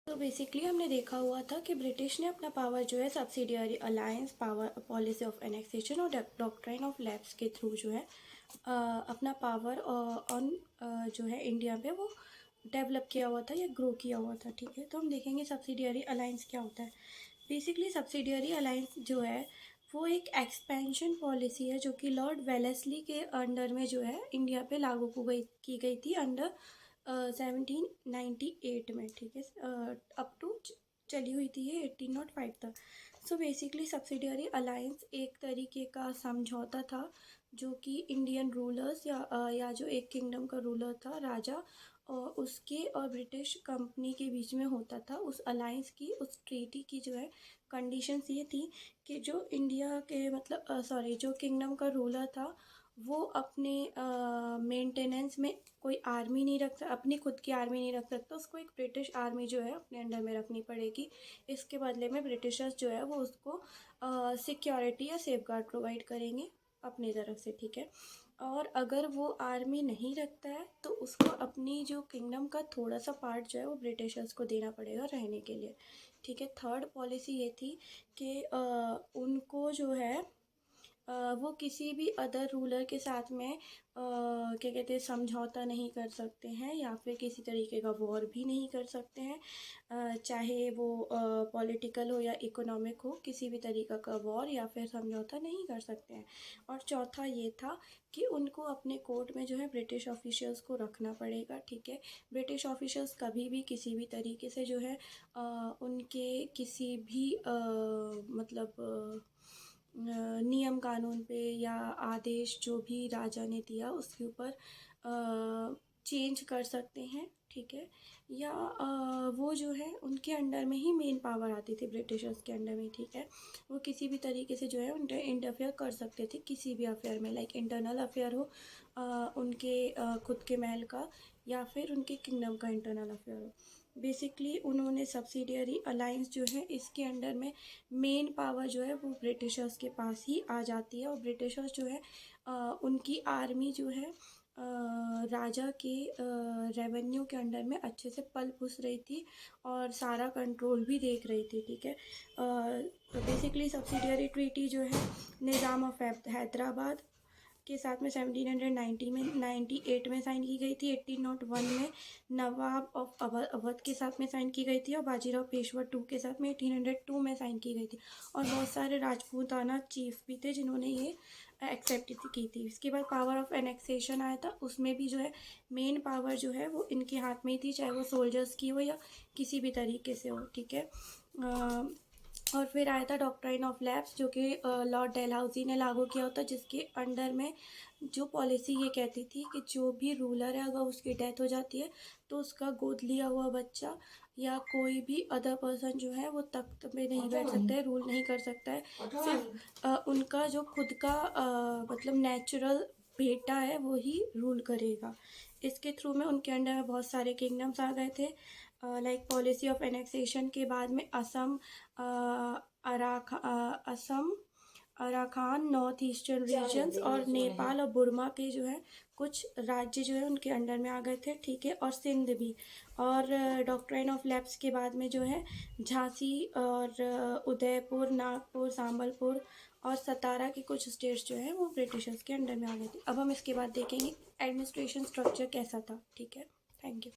तो बेसिकली हमने देखा हुआ था कि ब्रिटिश ने अपना पावर जो है subsidiary alliance, power, policy of annexation और डॉक्ट्राइन ऑफ लैप्स के थ्रू जो है अपना पावर ऑन जो है इंडिया पे वो डेवलप किया हुआ था या ग्रो किया हुआ था। ठीक है, तो हम देखेंगे सब्सिडियरी अलायंस क्या होता है। बेसिकली सब्सिडियरी अलायंस जो है वो एक एक्सपेंशन पॉलिसी है जो कि लॉर्ड वेलेस्ली के अंडर में जो है इंडिया पे लागू की गई थी अंडर 1798 में। ठीक है, अप टू चली हुई थी ये 1805 तक। सो बेसिकली सब्सिडियरी अलायंस एक तरीके का समझौता था जो कि इंडियन रूलर्स या जो एक किंगडम का रूलर था राजा और उसके और ब्रिटिश कंपनी के बीच में होता था। उस अलायंस की, उस ट्रीटी की जो है कंडीशंस ये थी कि जो इंडिया के मतलब जो किंगडम का रूलर था वो अपने मेंटेनेंस में कोई आर्मी नहीं रख सकता, अपनी खुद की आर्मी नहीं रख सकता, उसको एक ब्रिटिश आर्मी जो है अपने अंडर में रखनी पड़ेगी। इसके बदले में ब्रिटिशर्स जो है वो उसको सिक्योरिटी या सेफ गार्ड प्रोवाइड करेंगे अपनी तरफ से। ठीक है, और अगर वो आर्मी नहीं रखता है तो उसको अपनी जो किंगडम का थोड़ा सा पार्ट जो है वो ब्रिटिशर्स को देना पड़ेगा रहने के लिए। ठीक है, थर्ड पॉलिसी ये थी कि उनको जो है वो किसी भी अदर रूलर के साथ में क्या कहते हैं समझौता नहीं कर सकते हैं या फिर किसी तरीके का वॉर भी नहीं कर सकते हैं, चाहे वो पॉलिटिकल हो या इकोनॉमिक हो, किसी भी तरीका का वॉर या फिर समझौता नहीं कर सकते हैं। और चौथा ये था कि उनको अपने कोर्ट में जो है ब्रिटिश ऑफिशियल्स को रखना पड़ेगा। ठीक है, ब्रिटिश ऑफिशियल्स कभी भी किसी भी तरीके से जो है उनके किसी भी मतलब नियम कानून पे या आदेश जो भी राजा ने दिया उसके ऊपर चेंज कर सकते हैं। ठीक है, या वो जो है उनके अंडर में ही मेन पावर आती थी ब्रिटिशर्स के अंडर में। ठीक है, वो किसी भी तरीके से जो है उनके इंटरफेयर कर सकते थे किसी भी अफेयर में, लाइक इंटरनल अफेयर हो उनके खुद के महल का या फिर उनके किंगडम का इंटरनल अफेयर हो। बेसिकली उन्होंने सब्सिडियरी अलायंस जो है इसके अंडर में मेन पावर जो है वो ब्रिटिशर्स के पास ही आ जाती है और ब्रिटिशर्स जो है उनकी आर्मी जो है राजा के रेवेन्यू के अंडर में अच्छे से पल पुस रही थी और सारा कंट्रोल भी देख रही थी। ठीक है, तो बेसिकली सब्सिडियरी ट्रीटी जो है निज़ाम ऑफ हैदराबाद के साथ में 1790 में 98 में साइन की गई थी। 1801 में नवाब ऑफ अवध के साथ में साइन की गई थी और बाजीराव पेशवा टू के साथ में 1802 में साइन की गई थी। और बहुत सारे राजपूताना चीफ भी थे जिन्होंने ये एक्सेप्ट की थी। इसके बाद पावर ऑफ एनेक्सेशन आया था, उसमें भी जो है मेन पावर जो है वो इनके हाथ में ही थी, चाहे वो सोल्जर्स की हो या किसी भी तरीके से हो। ठीक है, और फिर आया था डॉक्ट्राइन ऑफ लैप्स जो कि लॉर्ड डलहौजी ने लागू किया होता, जिसके अंडर में जो पॉलिसी ये कहती थी कि जो भी रूलर है अगर उसकी डेथ हो जाती है तो उसका गोद लिया हुआ बच्चा या कोई भी अदर पर्सन जो है वो तख्त में नहीं बैठ सकता है, रूल नहीं कर सकता है। सिर्फ उनका जो खुद का मतलब नेचुरल बेटा है वो ही रूल करेगा। इसके थ्रू में उनके अंडर में बहुत सारे किंगडम्स आ गए थे, लाइक पॉलिसी ऑफ एनेक्सेशन के बाद में Assam, Assam, Arakan, north eastern regions और नेपाल और बुर्मा के जो है कुछ राज्य जो है उनके अंडर में आ गए थे। ठीक है, और सिंध भी। और डॉक्ट्राइन ऑफ लैप्स के बाद में जो है झांसी और उदयपुर, नागपुर, संबलपुर और सतारा के कुछ स्टेट्स जो है वो ब्रिटिशर्स के अंडर में आ गए थे। अब हम इसके बाद देखेंगे एडमिनिस्ट्रेशन स्ट्रक्चर कैसा था। ठीक है, थैंक यू।